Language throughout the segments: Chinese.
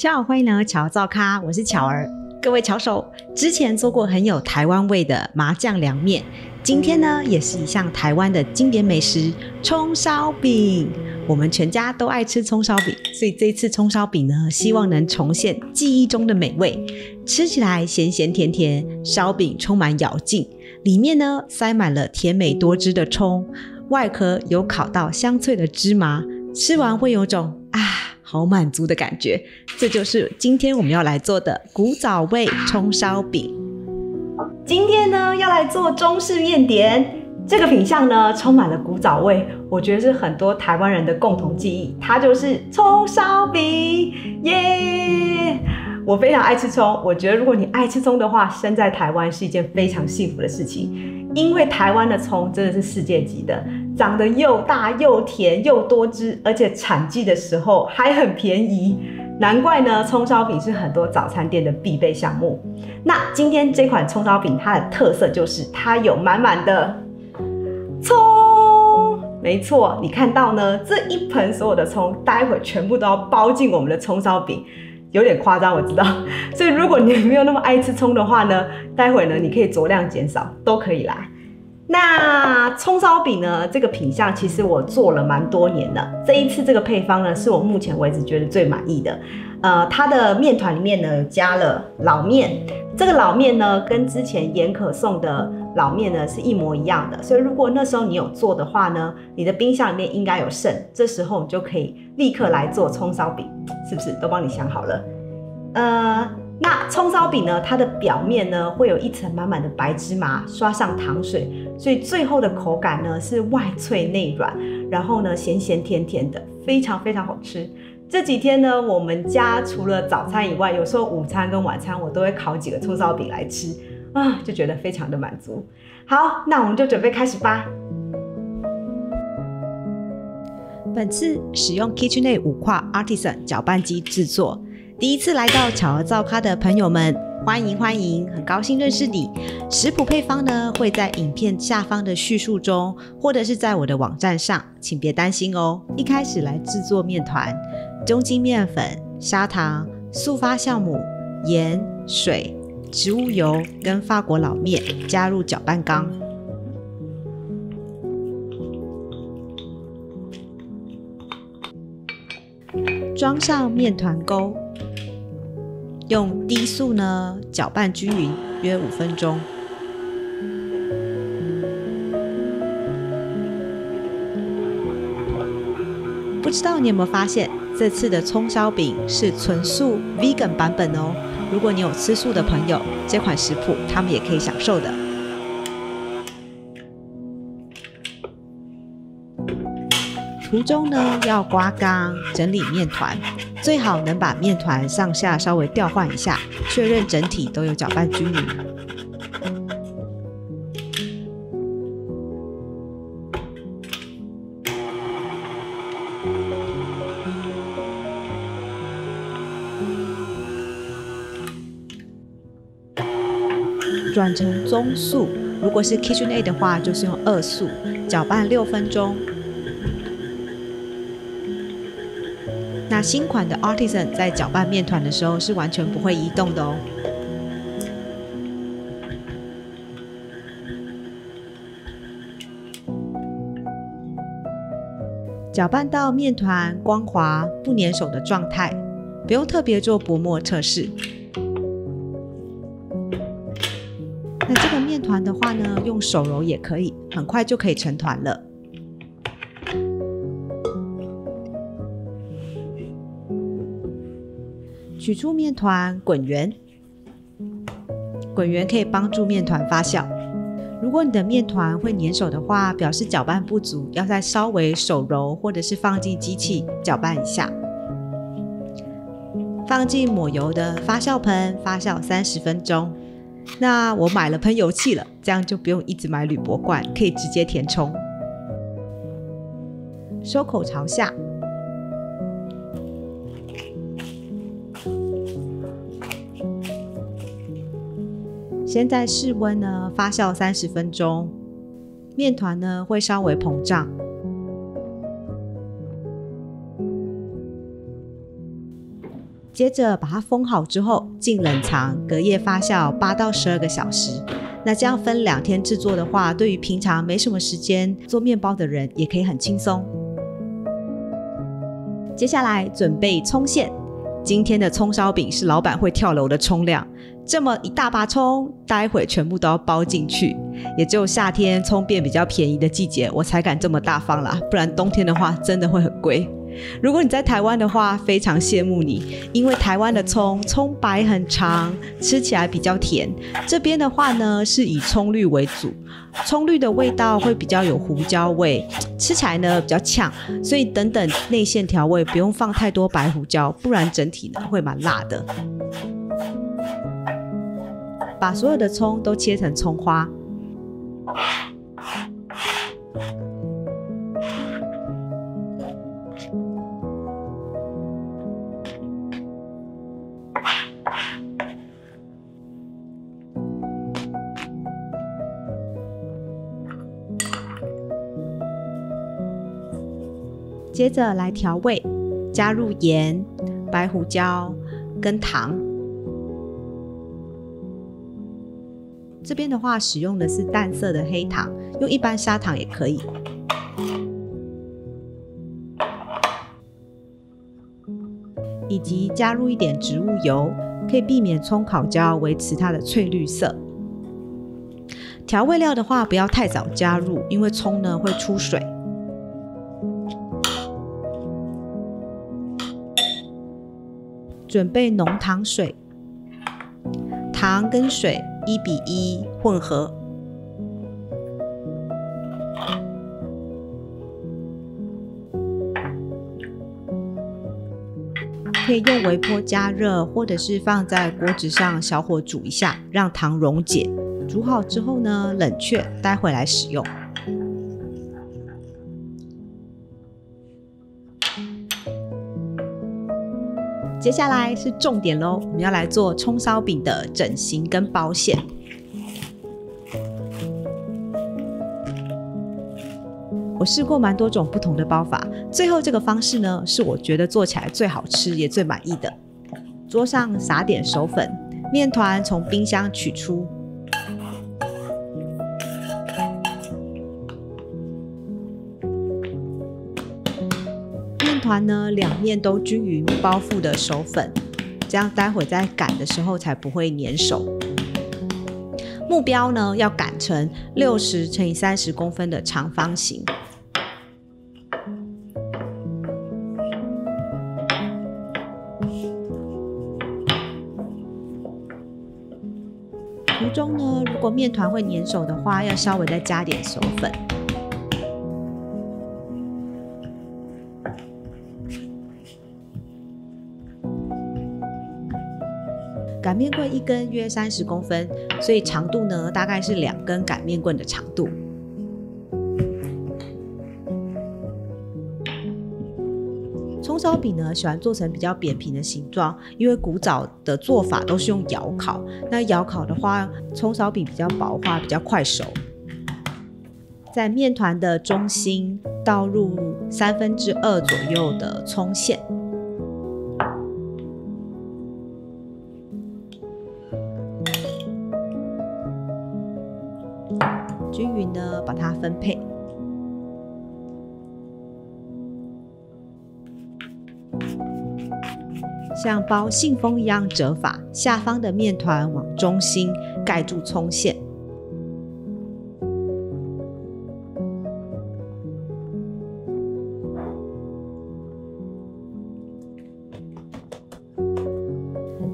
大家好，欢迎来到巧造咖，我是巧儿。各位巧手，之前做过很有台湾味的麻酱凉面，今天呢也是一项台湾的经典美食葱烧饼。我们全家都爱吃葱烧饼，所以这一次葱烧饼呢，希望能重现记忆中的美味，吃起来咸咸甜甜，烧饼充满咬劲，里面呢塞满了甜美多汁的葱，外壳有烤到香脆的芝麻，吃完会有种好满足的感觉。这就是今天我们要来做的古早味葱烧饼。今天呢要来做中式面点，这个品项呢充满了古早味，我觉得是很多台湾人的共同记忆，它就是葱烧饼耶！我非常爱吃葱，我觉得如果你爱吃葱的话，生在台湾是一件非常幸福的事情，因为台湾的葱真的是世界级的，长得又大又甜又多汁，而且产季的时候还很便宜，难怪呢葱烧饼是很多早餐店的必备项目。那今天这款葱烧饼它的特色就是它有满满的葱，没错，你看到呢这一盆所有的葱，待会全部都要包进我们的葱烧饼。有点夸张，我知道，所以如果你没有那么爱吃葱的话呢，待会呢你可以酌量减少，都可以啦。那葱烧饼呢，这个品项其实我做了蛮多年的，这一次这个配方呢是我目前为止觉得最满意的。它的面团里面呢有加了老面，这个老面呢跟之前盐可颂的老面呢是一模一样的，所以如果那时候你有做的话呢，你的冰箱里面应该有剩，这时候你就可以立刻来做葱烧饼，是不是都帮你想好了？那葱烧饼呢，它的表面呢会有一层满满的白芝麻，刷上糖水，所以最后的口感呢是外脆内软，然后呢咸咸甜甜的，非常非常好吃。这几天呢，我们家除了早餐以外，有时候午餐跟晚餐我都会烤几个葱烧饼来吃就觉得非常的满足。好，那我们就准备开始吧。本次使用 KitchenAid 5跨 Artisan 搅拌机制作。第一次来到巧儿造咖的朋友们，欢迎欢迎，很高兴认识你。食谱配方呢会在影片下方的叙述中，或者是在我的网站上，请别担心哦。一开始来制作面团，中筋面粉、砂糖、速发酵母、盐、水、植物油跟法国老面加入搅拌缸。装上面团钩，用低速呢搅拌均匀，约5分钟。不知道你有没有发现，这次的葱烧饼是纯素 vegan 版本哦。如果你有吃素的朋友，这款食谱他们也可以享受的。途中呢要刮缸整理面团，最好能把面团上下稍微调换一下，确认整体都有搅拌均匀。转成中速，如果是 KitchenAid 的话，就是用2速，搅拌6分钟。那新款的 Artisan 在搅拌面团的时候是完全不会移动的哦。搅拌到面团光滑不粘手的状态，不用特别做薄膜测试。那这个面团的话呢，用手揉也可以，很快就可以成团了。取出面团滚圆，滚圆可以帮助面团发酵。如果你的面团会粘手的话，表示搅拌不足，要再稍微手揉或者是放进机器搅拌一下。放进抹油的发酵盆发酵30分钟。那我买了喷油器了，这样就不用一直买铝箔罐，可以直接填充。收口朝下。先在室温呢发酵30分钟，面团呢会稍微膨胀。接接着把它封好之后进冷藏，隔夜发酵8到12个小时。那这样分2天制作的话，对于平常没什么时间做面包的人也可以很轻松。接下来准备葱馅。今天的葱烧饼是老板会跳楼的葱量，这么一大把葱，待会全部都要包进去。也只有夏天葱变比较便宜的季节，我才敢这么大方啦，不然冬天的话真的会很贵。如果你在台湾的话，非常羡慕你，因为台湾的葱白很长，吃起来比较甜。这边的话呢，是以葱绿为主，葱绿的味道会比较有胡椒味，吃起来呢比较呛，所以等内馅调味不用放太多白胡椒，不然整体呢会蛮辣的。把所有的葱都切成葱花。接着来调味，加入盐、白胡椒跟糖。这边的话使用的是淡色的黑糖，用一般砂糖也可以。以及加入一点植物油，可以避免葱烤焦，维持它的翠绿色。调味料的话不要太早加入，因为葱呢会出水。准备浓糖水，糖跟水1比1混合。可以用微波加热，或者是放在锅子上小火煮一下，让糖溶解。煮好之后呢，冷却，待会来使用。接下来是重点咯，我们要来做葱烧饼的整形跟包馅。我试过蛮多种不同的包法，最后这个方式呢，是我觉得做起来最好吃也最满意的。桌上撒点手粉，面团从冰箱取出，面团呢2面都均匀包覆的手粉，这样待会在擀的时候才不会粘手。目标呢要擀成60乘以30公分的长方形。途中呢，如果面团会粘手的话，要稍微再加点手粉。擀面棍1根约30公分，所以长度呢大概是2根擀面棍的长度。葱烧饼呢喜欢做成比较扁平的形状，因为古早的做法都是用窑烤，那窑烤的话，葱烧饼比较薄化，比较快熟。在面团的中心倒入2/3左右的葱馅。均匀的把它分配。像包信封一样折法，下方的面团往中心盖住葱馅。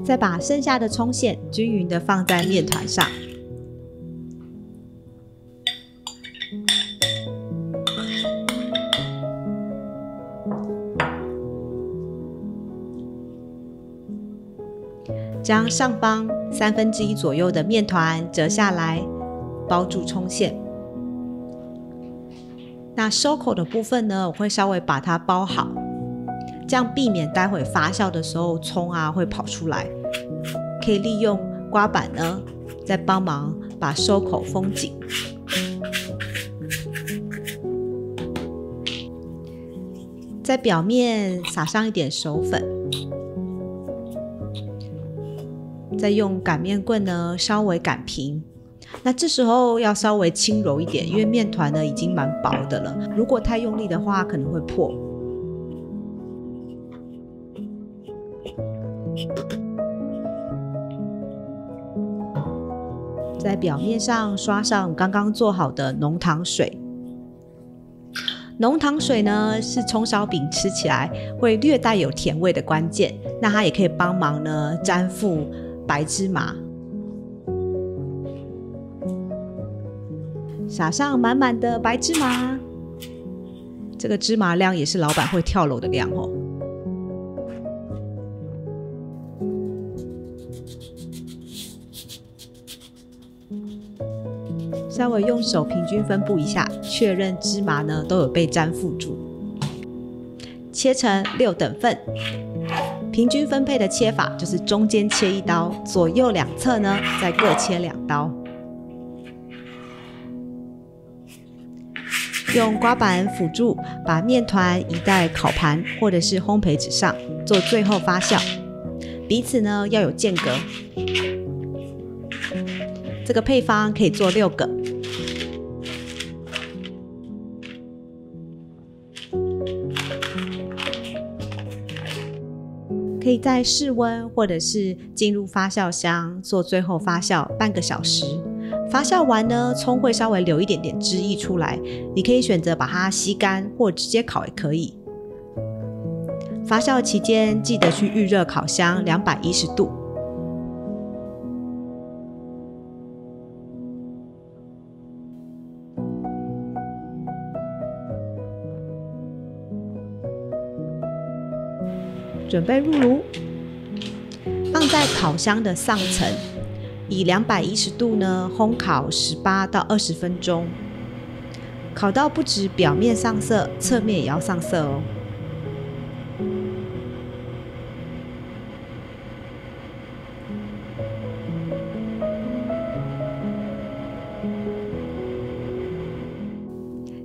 再把剩下的葱馅均匀的放在面团上。将上方1/3左右的面团折下来，包住葱馅。那收口的部分呢，我会稍微把它包好，这样避免待会发酵的时候葱会跑出来。可以利用刮板呢，再帮忙把收口封紧。在表面撒上一点手粉。再用擀面棍呢稍微擀平。那这时候要稍微轻柔一点，因为面团呢已经蛮薄的了，如果太用力的话可能会破。在表面上刷上刚刚做好的浓糖水。浓糖水呢是葱烧饼吃起来会略带有甜味的关键，那它也可以帮忙呢沾附白芝麻。撒上满满的白芝麻，这个芝麻量也是老板会跳楼的量哦。稍微用手平均分布一下，确认芝麻呢都有被沾附住。切成6等份，平均分配的切法就是中间切1刀，左右两侧呢再各切2刀。用刮板辅助，把面团移在烤盘或者是烘焙纸上，做最后发酵，彼此呢要有间隔。这个配方可以做6个。可以在室温或者是进入发酵箱做最后发酵半个小时。发酵完呢，葱会稍微流一点点汁液出来，你可以选择把它吸干或直接烤也可以。发酵期间记得去预热烤箱210度。准备入炉，放在烤箱的上层，以210度呢烘烤18到20分钟，烤到不止表面上色，侧面也要上色哦。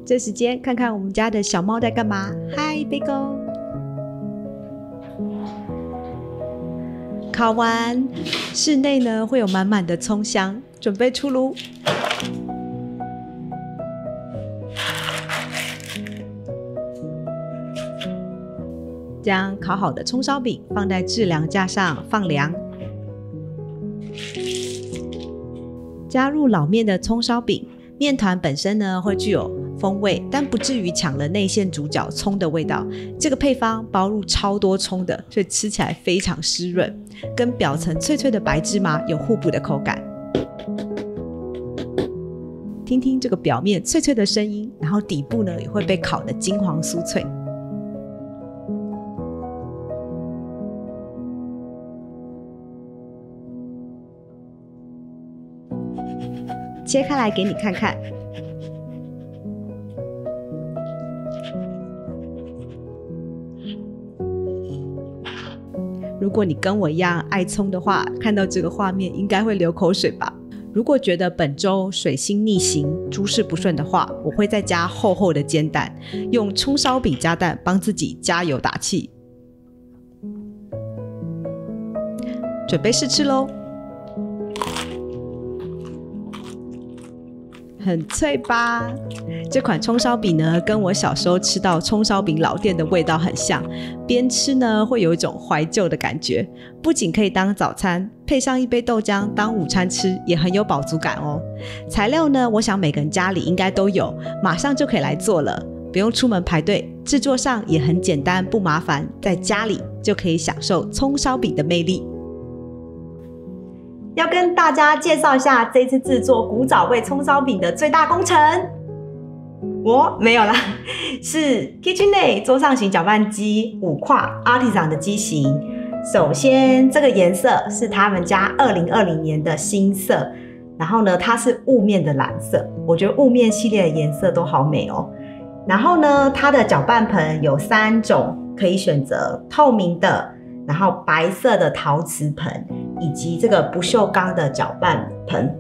这时间看看我们家的小猫在干嘛。嗨，贝狗。烤完，室内呢会有满满的葱香，准备出炉。将烤好的葱烧饼放在制凉架上放凉，加入老面的葱烧饼，面团本身呢会具有风味，但不至于抢了内馅主角葱的味道。这个配方包入超多葱的，所以吃起来非常湿润，跟表层脆脆的白芝麻有互补的口感。听听这个表面脆脆的声音，然后底部呢也会被烤得金黄酥脆。切开来给你看看。如果你跟我一样爱葱的话，看到这个画面应该会流口水吧。如果觉得本周水星逆行，诸事不顺的话，我会再加厚厚的煎蛋，用葱烧饼加蛋帮自己加油打气。准备试吃咯。很脆吧？这款葱烧饼呢，跟我小时候吃到葱烧饼老店的味道很像，边吃呢会有一种怀旧的感觉。不仅可以当早餐，配上一杯豆浆当午餐吃，也很有饱足感哦。材料呢，我想每个人家里应该都有，马上就可以来做了，不用出门排队，制作上也很简单不麻烦，在家里就可以享受葱烧饼的魅力。要跟大家介绍一下这次制作古早味葱烧饼的最大功臣。我没有啦，是 KitchenAid 桌上型搅拌机5跨 Artisan 的机型。首先这个颜色是他们家2020年的新色，然后呢它是雾面的蓝色，我觉得雾面系列的颜色都好美哦。然后呢它的搅拌盆有3种可以选择，透明的，然后白色的陶瓷盆，以及这个不锈钢的搅拌盆。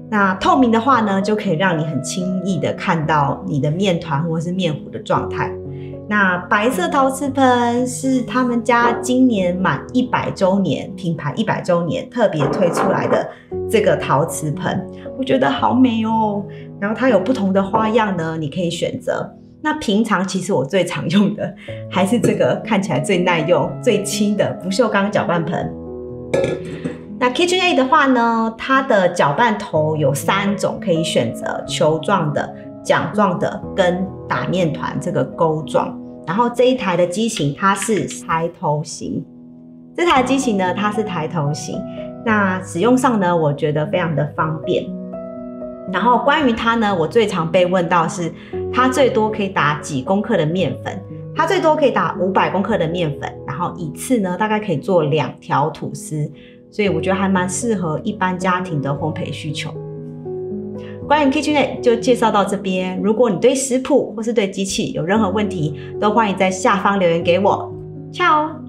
那透明的话呢，就可以让你很轻易的看到你的面团或是面糊的状态。那白色陶瓷盆是他们家今年满100周年，品牌100周年特别推出来的这个陶瓷盆，我觉得好美哦。然后它有不同的花样呢，你可以选择。那平常其实我最常用的还是这个看起来最耐用、最轻的不锈钢搅拌盆。那 KitchenAid 的话呢，它的搅拌头有3种可以选择：球状的、桨状的跟打面团这个钩状。然后这一台的机型它是抬头型，这台机型呢它是抬头型，那使用上呢我觉得非常的方便。然后关于它呢，我最常被问到是它最多可以打几公克的面粉，它最多可以打500公克的面粉，然后一次呢大概可以做2条吐司，所以我觉得还蛮适合一般家庭的烘焙需求。关于 KitchenAid 就介绍到这边，如果你对食谱或是对机器有任何问题，都欢迎在下方留言给我。Ciao。